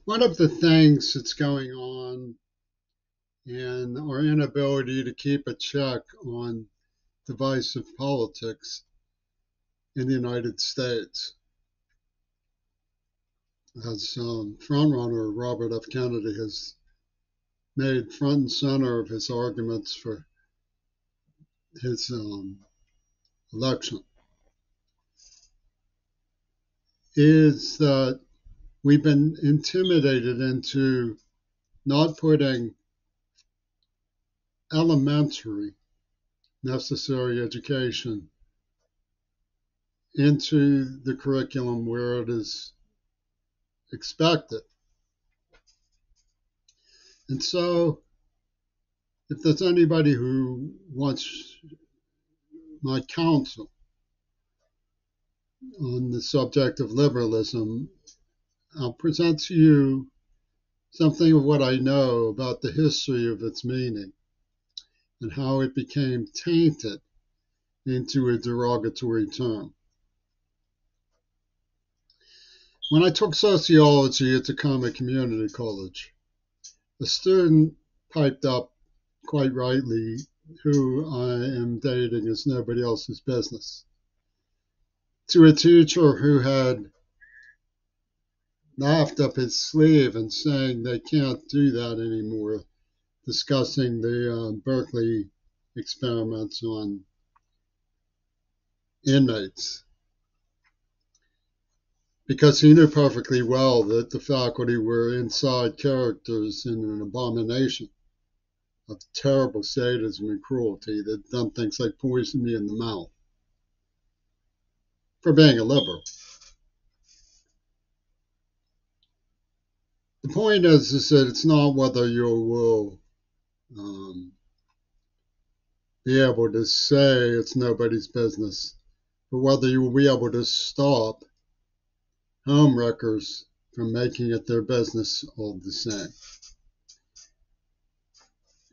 One of the things that's going on in our inability to keep a check on divisive politics in the United States, as frontrunner Robert F. Kennedy has made front and center of his arguments for his election, is that we've been intimidated into not putting elementary necessary education into the curriculum where it is expected. And so, if there's anybody who wants my counsel on the subject of liberalism, I'll present to you something of what I know about the history of its meaning and how it became tainted into a derogatory term. When I took sociology at Tacoma Community College, a student piped up quite rightly, who I am dating is nobody else's business, to a teacher who had laughed up his sleeve and saying they can't do that anymore, discussing the Berkeley experiments on inmates, because he knew perfectly well that the faculty were inside characters in an abomination of terrible sadism and cruelty that done things like poison me in the mouth for being a liberal. The point is that it's not whether you will be able to say it's nobody's business, but whether you will be able to stop homewreckers from making it their business all the same.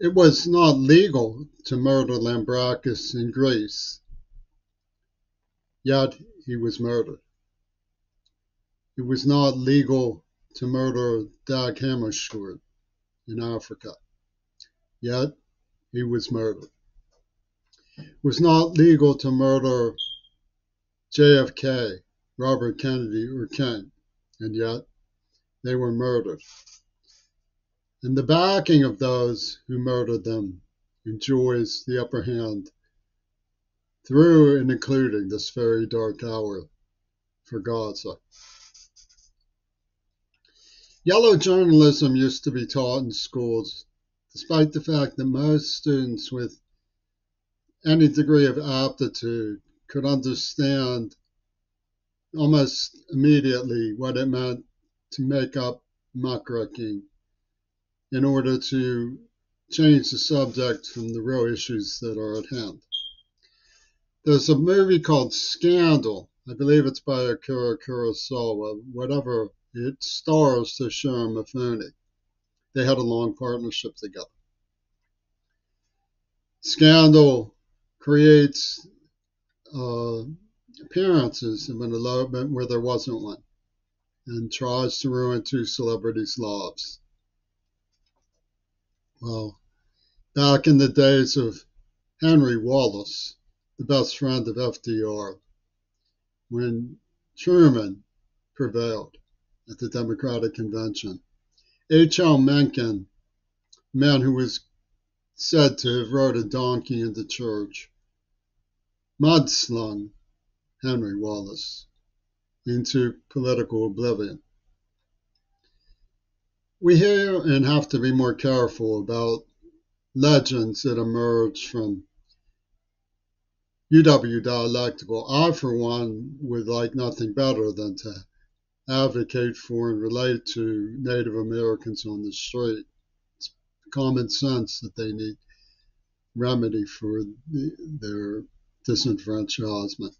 It was not legal to murder Lambrakis in Greece, yet he was murdered. It was not legal to murder Dag Hammarskjöld in Africa, yet he was murdered. It was not legal to murder JFK, Robert Kennedy, or King, and yet they were murdered. And the backing of those who murdered them enjoys the upper hand through and including this very dark hour for Gaza. Yellow journalism used to be taught in schools, despite the fact that most students with any degree of aptitude could understand almost immediately what it meant to make up muckraking in order to change the subject from the real issues that are at hand. There's a movie called Scandal. I believe it's by Akira Kurosawa. Whatever, it stars Toshiro Mifune. They had a long partnership together. Scandal creates appearances of an elopement where there wasn't one, and tries to ruin two celebrities' lives. Well, back in the days of Henry Wallace, the best friend of FDR, when Truman prevailed at the Democratic Convention, H.L. Mencken, a man who was said to have rode a donkey into church, mudslung Henry Wallace into political oblivion. We hear and have to be more careful about legends that emerge from UW dialectical. I, for one, would like nothing better than to advocate for and relate to Native Americans on the street. It's common sense that they need remedy for their disenfranchisement.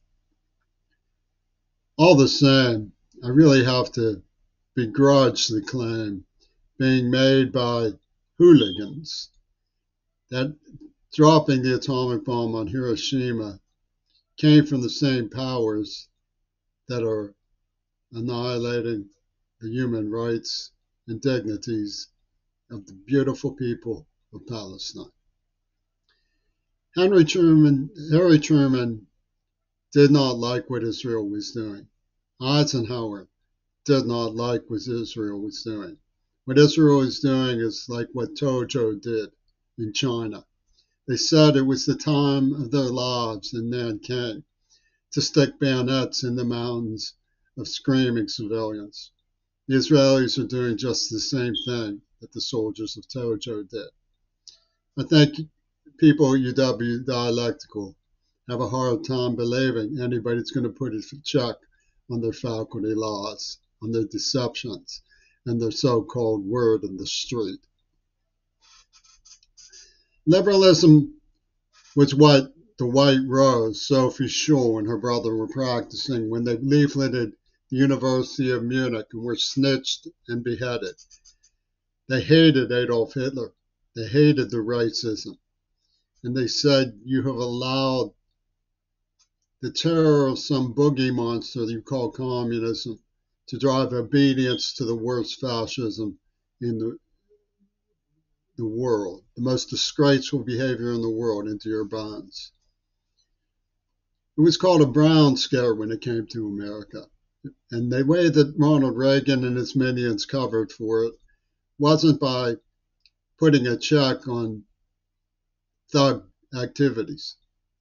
All the same, I really have to begrudge the claim being made by hooligans that dropping the atomic bomb on Hiroshima came from the same powers that are annihilating the human rights and dignities of the beautiful people of Palestine. Harry Truman did not like what Israel was doing. Eisenhower did not like what Israel was doing. What Israel is doing is like what Tojo did in China. They said it was the time of their lives in Nanking to stick bayonets in the mountains of screaming civilians. The Israelis are doing just the same thing that the soldiers of Tojo did. I think people at UW Dialectical have a hard time believing anybody's going to put a check on their faculty laws, on their deceptions, and their so-called word in the street. Liberalism was what the White Rose, Sophie Scholl, and her brother were practicing when they leafleted the University of Munich and were snitched and beheaded. They hated Adolf Hitler. They hated the racism. And they said, you have allowed the terror of some boogie monster that you call communism to drive obedience to the worst fascism in the world, the most disgraceful behavior in the world, into your bones. It was called a Brown Scare when it came to America. And the way that Ronald Reagan and his minions covered for it wasn't by putting a check on thug activities.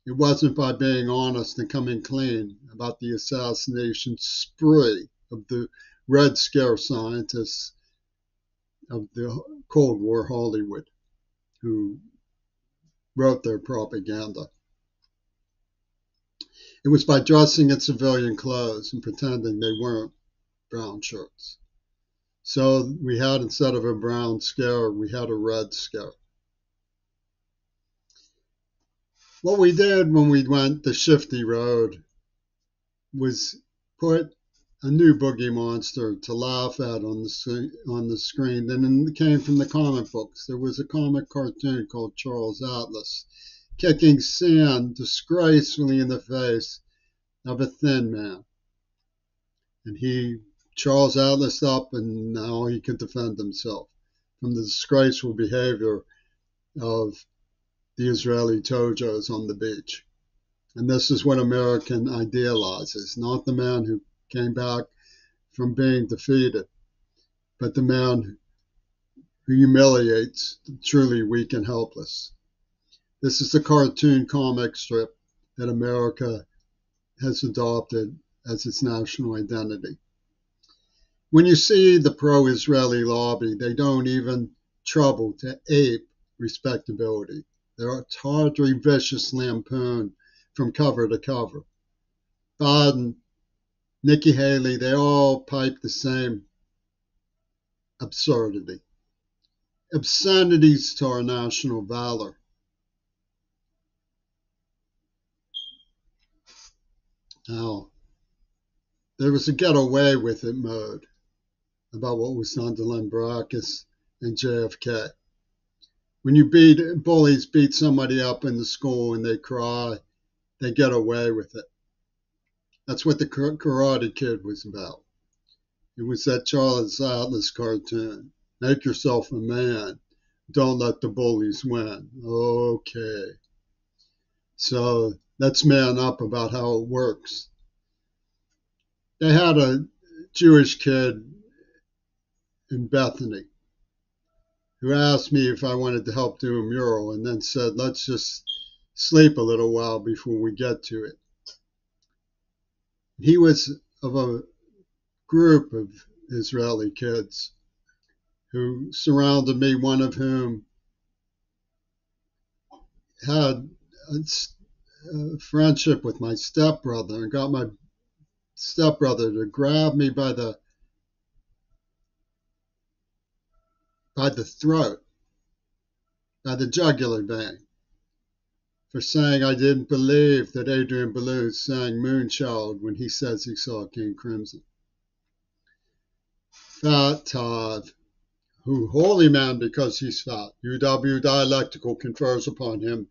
It wasn't by being honest and coming clean about the assassination spree of the Red Scare scientists of the Cold War Hollywood who wrote their propaganda. It was by dressing in civilian clothes and pretending they weren't brown shirts. So we had, instead of a brown scare, we had a red scare. What we did when we went the shifty road was put a new boogie monster to laugh at on the screen. And it came from the comic books. There was a comic cartoon called Charles Atlas, kicking sand disgracefully in the face of a thin man. And Charles Atlas up, and now he could defend himself from the disgraceful behavior of the Israeli Tojos on the beach. And this is what American idealizes, not the man who came back from being defeated, but the man who humiliates the truly weak and helpless. This is the cartoon comic strip that America has adopted as its national identity. When you see the pro-Israeli lobby, they don't even trouble to ape respectability. They're a tawdry, vicious lampoon from cover to cover. Biden, Nikki Haley, they all pipe the same absurdity. Obscenities to our national valor. Now, there was a get away with it mode about what was done to Len Baracus and JFK. When bullies beat somebody up in the school and they cry, they get away with it. That's what the Karate Kid was about. It was that Charles Atlas cartoon. Make yourself a man. Don't let the bullies win. Okay. So let's man up about how it works. They had a Jewish kid in Bethany who asked me if I wanted to help do a mural and then said, let's just sleep a little while before we get to it. He was of a group of Israeli kids who surrounded me, one of whom had a friendship with my stepbrother and got my stepbrother to grab me by the throat, by the jugular vein, for saying I didn't believe that Adrian Belew sang Moonchild when he says he saw King Crimson. Fat Todd, who holy man because he's fat. UW Dialectical confers upon him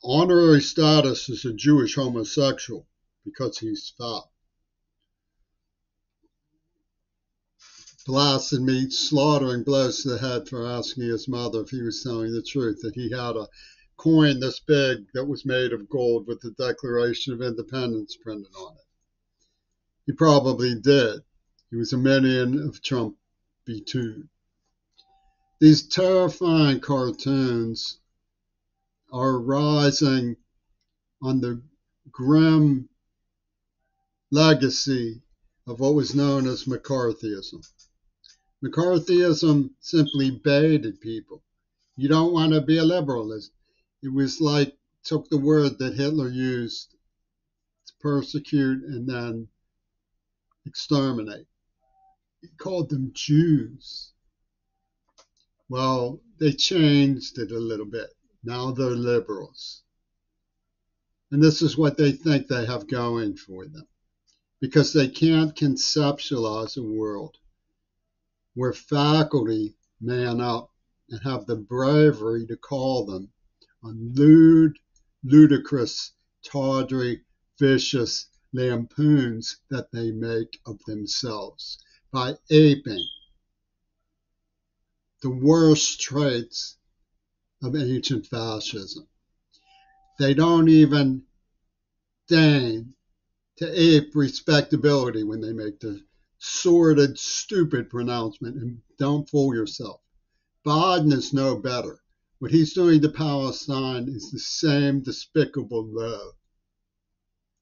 honorary status as a Jewish homosexual because he's fat. blasted me, slaughtering blows to the head for asking his mother if he was telling the truth, that he had a coin this big that was made of gold with the Declaration of Independence printed on it. He probably did. He was a minion of Trump B2. These terrifying cartoons are rising on the grim legacy of what was known as McCarthyism. McCarthyism simply baited people. You don't want to be a liberal. It was like took the word that Hitler used to persecute and then exterminate. He called them Jews. Well, they changed it a little bit. Now they're liberals. And this is what they think they have going for them, because they can't conceptualize a world where faculty man up and have the bravery to call them on lewd, ludicrous, tawdry, vicious lampoons that they make of themselves by aping the worst traits of ancient fascism. They don't even deign to ape respectability when they make the sordid, stupid pronouncement. And don't fool yourself. Biden is no better. What he's doing to Palestine is the same despicable low.